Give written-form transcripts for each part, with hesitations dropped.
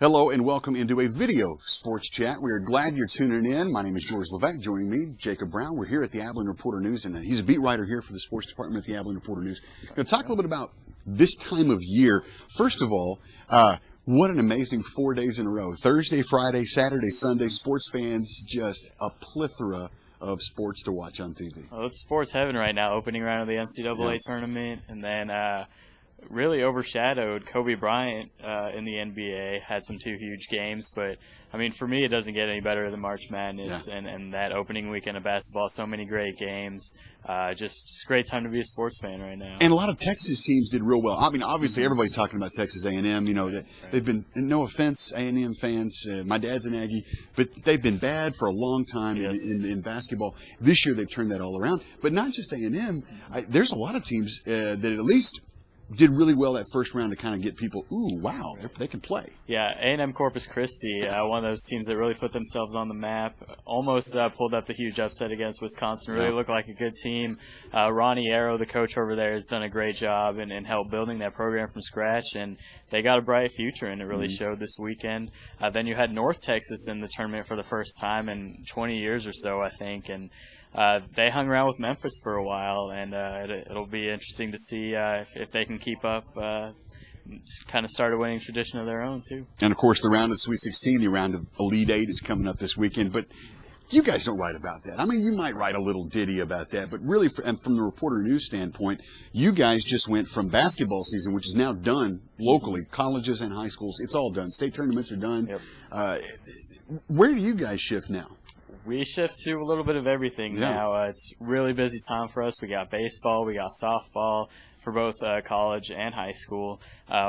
Hello and welcome into a video sports chat. We are glad you're tuning in. My name is George Levesque. Joining me, Jacob Brown. We're here at the Abilene Reporter News, and he's a beat writer here for the sports department at the Abilene Reporter News. We're going to talk a little bit about this time of year. First of all, what an amazing 4 days in a row. Thursday, Friday, Saturday, Sunday. Sports fans, just a plethora of sports to watch on TV. Well, it's sports heaven right now. Opening round of the NCAA tournament, and then really overshadowed Kobe Bryant in the NBA. Had some two huge games, but I mean, for me, it doesn't get any better than March Madness and that opening weekend of basketball. So many great games. Just a great time to be a sports fan right now. And a lot of Texas teams did real well. I mean, obviously, everybody's talking about Texas A&M. You know, they've been, no offense, A&M fans. My dad's an Aggie, but they've been bad for a long time in basketball. This year, they've turned that all around. But not just A&M. There's a lot of teams that at least did really well that first round to kind of get people, ooh, wow, they can play. Yeah, A&M Corpus Christi, one of those teams that really put themselves on the map. Almost pulled up the huge upset against Wisconsin. Really looked like a good team. Ronnie Arrow, the coach over there, has done a great job and helped building that program from scratch, and they got a bright future, and it really showed this weekend. Then you had North Texas in the tournament for the first time in 20 years or so, I think, and they hung around with Memphis for a while, and it'll be interesting to see if they can keep up, kind of start a winning tradition of their own, too. And, of course, the round of Sweet 16, the round of Elite Eight is coming up this weekend, but you guys don't write about that. I mean, you might write a little ditty about that, but really, from the Reporter News standpoint, you guys just went from basketball season, which is now done locally, colleges and high schools, it's all done. State tournaments are done. Yep. Where do you guys shift now? We shift to a little bit of everything now. It's really busy time for us. We got baseball, we got softball for both college and high school.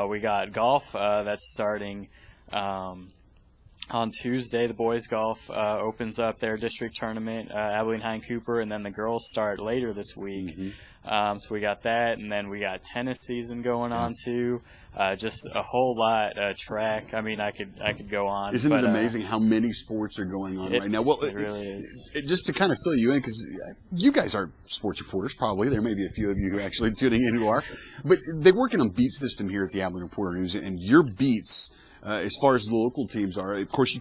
We got golf that's starting on Tuesday. The boys golf opens up their district tournament, Abilene High and Cooper, and then the girls start later this week. So we got that, and then we got tennis season going on too. Just a whole lot. Track. I mean, I could go on. Isn't it amazing how many sports are going on right now? Well, it really is. Just to kind of fill you in, because you guys are sports reporters, probably. There may be a few of you who are actually tuning in who are. But they're working on beat system here at the Abilene Reporter News, and your beats, as far as the local teams are, of course,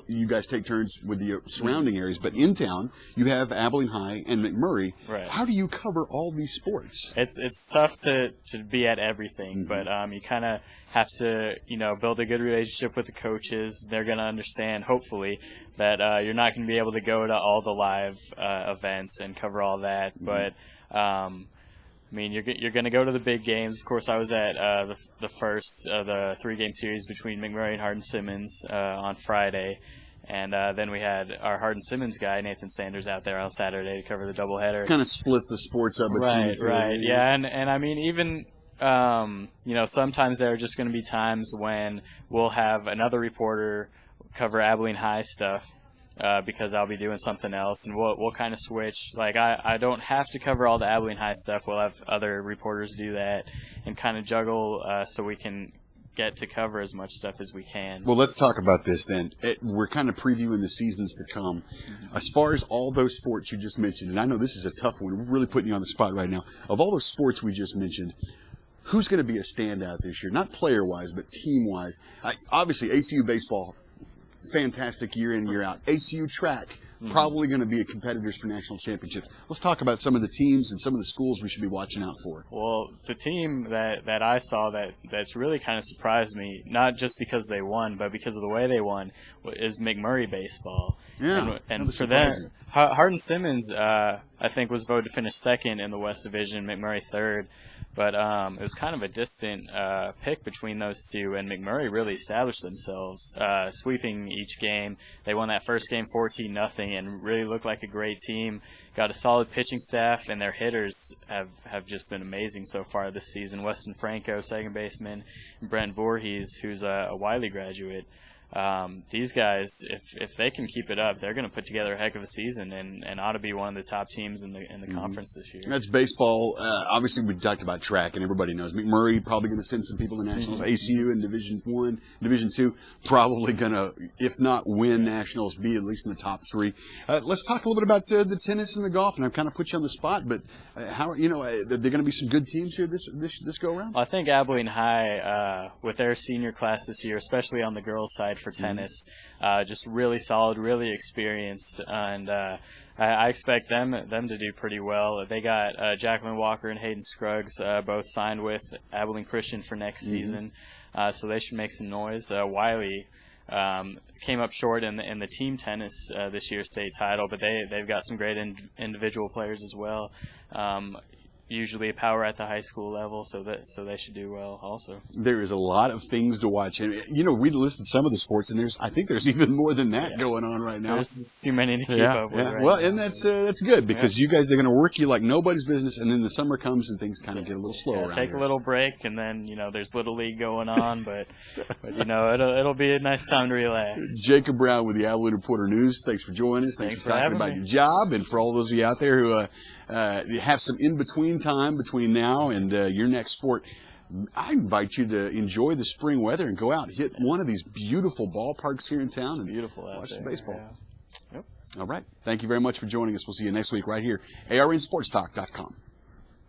you guys take turns with the surrounding areas, but in town, you have Abilene High and McMurray. Right. How do you cover all these sports? It's tough to be at everything, but you kind of have to, build a good relationship with the coaches. They're going to understand, hopefully, that you're not going to be able to go to all the live events and cover all that, but I mean, you're going to go to the big games. Of course, I was at the first of the three-game series between McMurray and Hardin-Simmons on Friday. And then we had our Hardin-Simmons guy, Nathan Sanders, out there on Saturday to cover the doubleheader. Kind of split the sports up between the two. Right. Yeah, and I mean, even, sometimes there are just going to be times when we'll have another reporter cover Abilene High stuff. Because I'll be doing something else, and we'll kind of switch. Like, I don't have to cover all the Abilene High stuff. We'll have other reporters do that and kind of juggle so we can get to cover as much stuff as we can. Well, let's talk about this then. We're kind of previewing the seasons to come. As far as all those sports you just mentioned, and I know this is a tough one. We're really putting you on the spot right now. Of all those sports we just mentioned, who's going to be a standout this year? Not player-wise, but team-wise. Obviously, ACU baseball, fantastic year in, year out. ACU track, probably going to be a competitors for national championships. Let's talk about some of the teams and some of the schools we should be watching out for. Well, the team that I saw that's really kind of surprised me, not just because they won, but because of the way they won, is McMurray baseball. Yeah, and for them, Hardin-Simmons, I think, was voted to finish second in the West Division, McMurray third. But it was kind of a distant pick between those two, and McMurray really established themselves, sweeping each game. They won that first game 14-0 and really looked like a great team. Got a solid pitching staff, and their hitters have just been amazing so far this season. Weston Franco, second baseman, and Brent Voorhees, who's a Wiley graduate. these guys, if they can keep it up, they're going to put together a heck of a season and ought to be one of the top teams in the conference this year. That's baseball. Obviously, we talked about track, and everybody knows McMurray probably going to send some people to nationals. ACU in Division I, Division II, probably going to, if not win nationals, be at least in the top 3. Let's talk a little bit about the tennis and the golf, and I've kind of put you on the spot, but how are there going to be some good teams here this go around? Well, I think Abilene High, with their senior class this year, especially on the girls' side for tennis, just really solid, really experienced, and I expect them to do pretty well. They got Jacqueline Walker and Hayden Scruggs both signed with Abilene Christian for next season, so they should make some noise. Wiley came up short in the team tennis this year's state title, but they've got some great individual players as well. Usually a power at the high school level, so they should do well also. There is a lot of things to watch, and we listed some of the sports, and I think there's even more than that going on right now. There's too many to keep up with. Right well, now. And that's good because you guys, they're going to work you like nobody's business, and then the summer comes and things kind of get a little slower. around Take here. a little break, and then there's Little League going on, but it'll be a nice time to relax. Jacob Brown with the Abilene Reporter News. Thanks for joining us. Thanks for talking about your job, and for all those of you out there who have some in-between time between now and your next sport. I invite you to enjoy the spring weather and go out and hit one of these beautiful ballparks here in town and beautiful out watch there. some baseball. Yeah. Yep. All right. Thank you very much for joining us. We'll see you next week right here, ARNSportsTalk.com.